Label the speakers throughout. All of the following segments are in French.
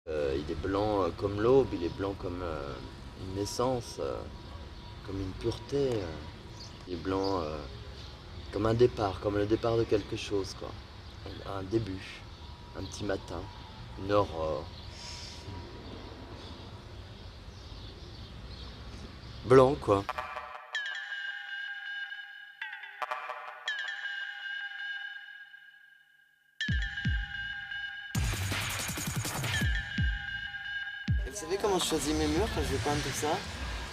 Speaker 1: Il est blanc comme l'aube, il est blanc comme une naissance, comme une pureté. Il est blanc comme un départ, comme le départ de quelque chose, quoi. Un début, un petit matin, une aurore. Blanc, quoi. Vous savez comment je choisis mes murs quand je vais peindre tout ça?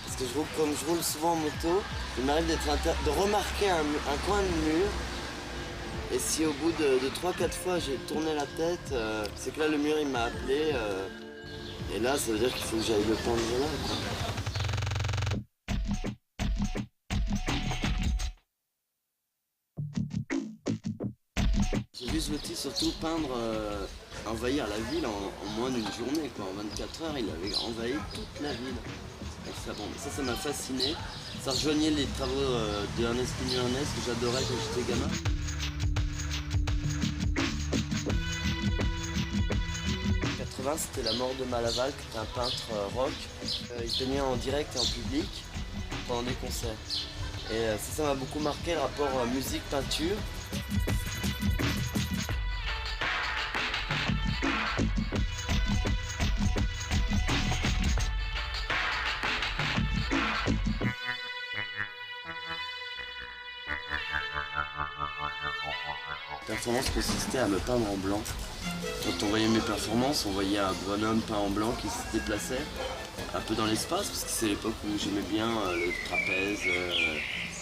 Speaker 1: Parce que comme je roule souvent en moto, il m'arrive de remarquer un coin de mur. Et si au bout de 3-4 fois j'ai tourné la tête, c'est que là le mur il m'a appelé. Et là ça veut dire qu'il faut que j'aille le peindre là, quoi. J'ai vu ce outil surtout peindre, envahir la ville en moins d'une journée, quoi. En 24 heures, il avait envahi toute la ville. Avec ça, bon, ça m'a fasciné. Ça rejoignait les travaux de Ernest Pignon Ernest que j'adorais quand j'étais gamin. 80, c'était la mort de Malaval, qui était un peintre rock. Il peignait en direct et en public pendant des concerts. Et ça m'a beaucoup marqué le rapport musique-peinture. La performance consistait à me peindre en blanc. Quand on voyait mes performances, on voyait un bonhomme peint en blanc qui se déplaçait un peu dans l'espace, parce que c'est l'époque où j'aimais bien le trapèze,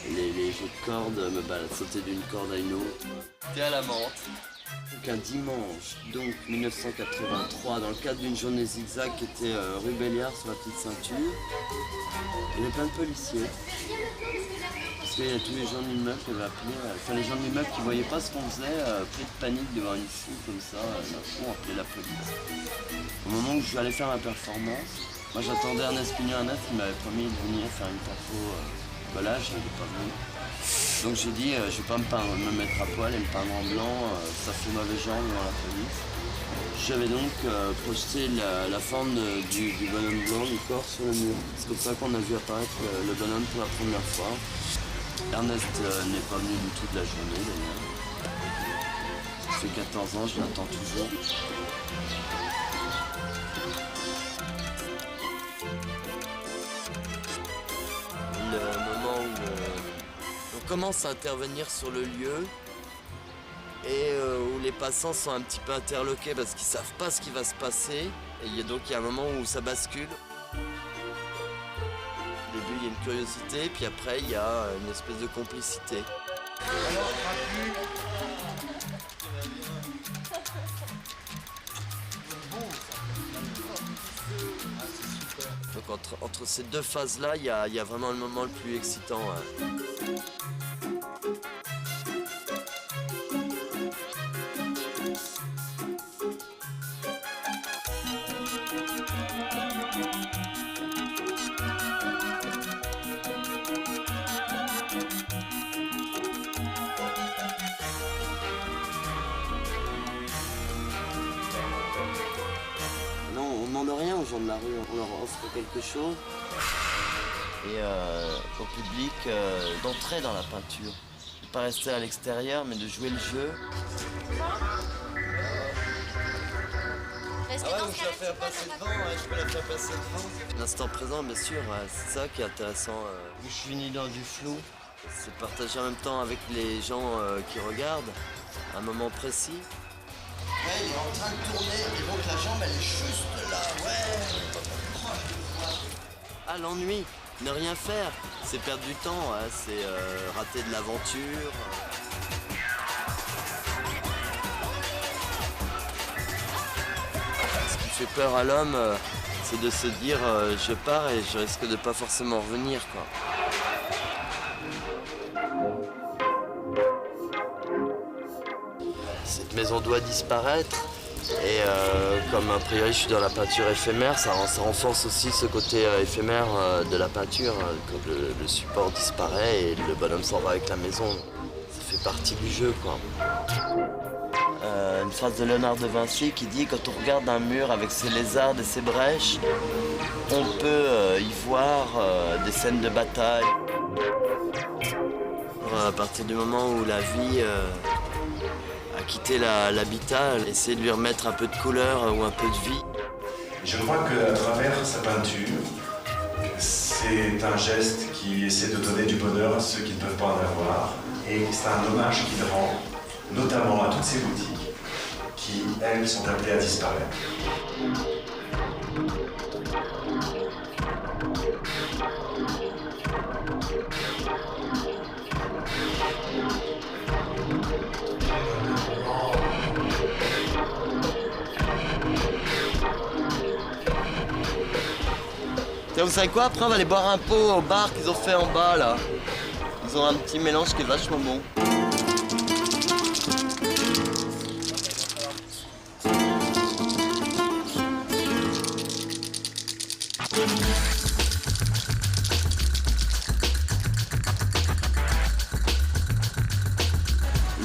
Speaker 1: les jeux de cordes, sauter d'une corde à une autre. C'était à la menthe. Donc un dimanche, donc 1983, dans le cadre d'une journée zigzag qui était rue Béliard sur la petite ceinture, il y avait plein de policiers. Parce qu'il y a tous les gens de l'immeuble qui avaient appelé, les gens de l'immeuble qui ne voyaient pas ce qu'on faisait, pris de panique devant une foule comme ça, d'un coup on appelait la police. Au moment où je allais faire ma performance, moi j'attendais Ernest Pignon Ernest qui m'avait promis de venir faire une perfo, là je n'étais pas venu. Donc j'ai dit, je vais pas me mettre à poil et me peindre en blanc, ça fait mauvais genre devant la police. J'avais donc projeté la forme du bonhomme blanc, du corps sur le mur. C'est comme ça qu'on a vu apparaître le bonhomme pour la première fois. Ernest n'est pas venu du tout de la journée d'ailleurs. Ça fait 14 ans, je l'attends toujours. Le moment où on commence à intervenir sur le lieu et où les passants sont un petit peu interloqués parce qu'ils savent pas ce qui va se passer. Et il y a un moment où ça bascule. Au début, il y a une curiosité, puis après, il y a une espèce de complicité. Donc entre ces deux phases-là, il y a vraiment le moment le plus excitant. Non, on ne demande rien aux gens de la rue, on leur offre quelque chose. Et au public d'entrer dans la peinture. De ne pas rester à l'extérieur, mais de jouer le jeu.
Speaker 2: Parce que dans ce cas-là, tu vois,
Speaker 1: je peux la faire passer devant. L'instant présent, bien sûr, c'est ça qui est intéressant. Je suis ni dans du flou, c'est partager en même temps avec les gens qui regardent un moment précis.
Speaker 3: Ouais, il est en train de tourner et donc la jambe elle est juste là, ouais.
Speaker 1: Ah, l'ennui, ne rien faire, c'est perdre du temps, c'est rater de l'aventure. Ce qui fait peur à l'homme, c'est de se dire je pars et je risque de pas forcément revenir, quoi. Cette maison doit disparaître et comme a priori je suis dans la peinture éphémère, ça renforce aussi ce côté éphémère de la peinture, quand le support disparaît et le bonhomme s'en va avec la maison. Ça fait partie du jeu, quoi. Une phrase de Léonard de Vinci qui dit: quand on regarde un mur avec ses lézardes et ses brèches, on peut y voir des scènes de bataille. À partir du moment où la vie a quitté l'habitat, essayer de lui remettre un peu de couleur ou un peu de vie.
Speaker 2: Je crois qu'à travers sa peinture, c'est un geste qui essaie de donner du bonheur à ceux qui ne peuvent pas en avoir. Et c'est un hommage qu'il rend notamment à toutes ces boutiques qui, elles, sont appelées à disparaître.
Speaker 1: Tiens, vous savez quoi? Après, on va aller boire un pot au bar qu'ils ont fait en bas, là. Ils ont un petit mélange qui est vachement bon.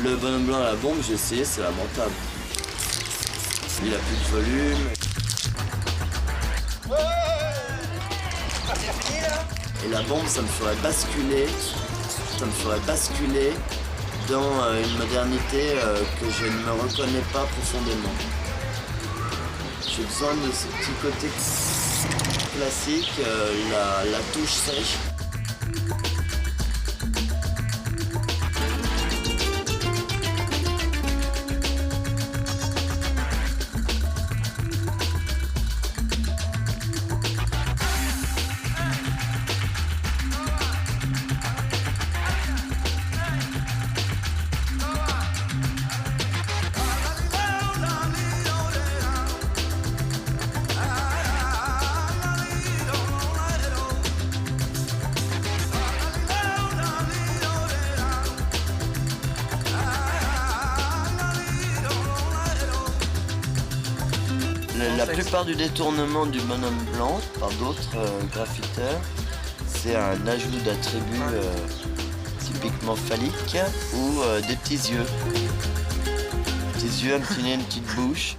Speaker 1: Le bonhomme blanc à la bombe, j'ai essayé, c'est lamentable. Il a plus de volume. Et la bombe, ça me ferait basculer dans une modernité que je ne me reconnais pas profondément. J'ai besoin de ce petit côté classique, la touche sèche. La plupart du détournement du bonhomme blanc par d'autres graffiteurs, c'est un ajout d'attributs typiquement phalliques ou des petits yeux. Petits yeux, un petit nez, une petite bouche.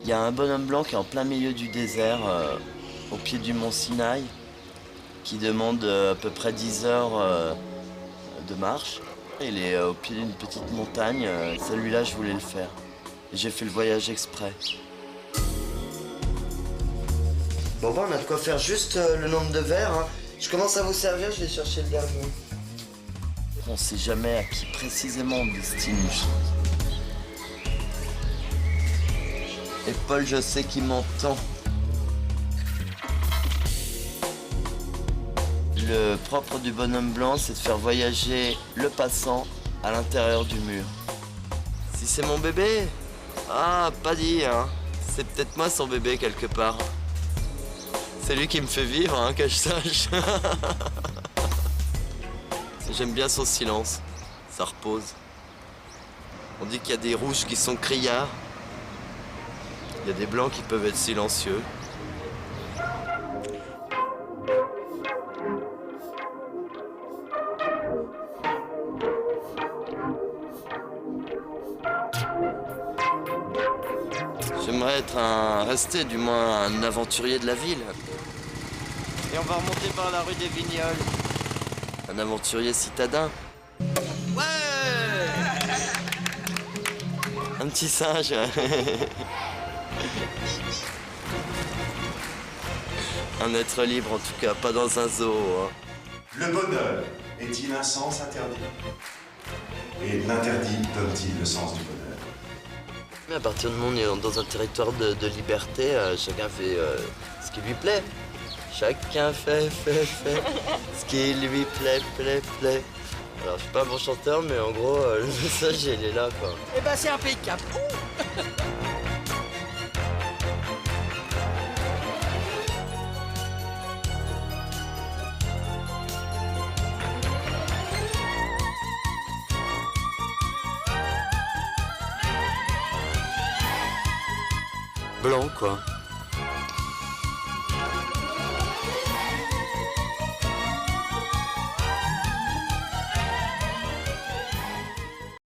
Speaker 1: Il y a un bonhomme blanc qui est en plein milieu du désert, au pied du mont Sinaï, qui demande à peu près 10 heures de marche. Il est au pied d'une petite montagne. Celui-là, je voulais le faire. J'ai fait le voyage exprès. Bon, bah, on a de quoi faire juste le nombre de verres. Hein. Je commence à vous servir, je vais chercher le dernier. On sait jamais à qui précisément on destine une chose. Et Paul, je sais qu'il m'entend. Le propre du bonhomme blanc, c'est de faire voyager le passant à l'intérieur du mur. Si c'est mon bébé, pas dit, hein. C'est peut-être moi son bébé quelque part. C'est lui qui me fait vivre, hein, que je sache. J'aime bien son silence, ça repose. On dit qu'il y a des rouges qui sont criards. Il y a des blancs qui peuvent être silencieux. J'aimerais rester du moins un aventurier de la ville. Et on va remonter par la rue des Vignoles. Un aventurier citadin. Ouais! Un petit singe. Un être libre en tout cas, pas dans un zoo. Hein.
Speaker 2: Le bonheur est-il un sens interdit? Et l'interdit donne-t-il le sens du bonheur?
Speaker 1: À partir du moment où on est dans un territoire de liberté, chacun fait ce qui lui plaît. Chacun fait ce qui lui plaît. Alors je suis pas un bon chanteur, mais en gros, le message il est là quoi.
Speaker 4: Eh ben c'est impeccable.
Speaker 1: Blanc quoi.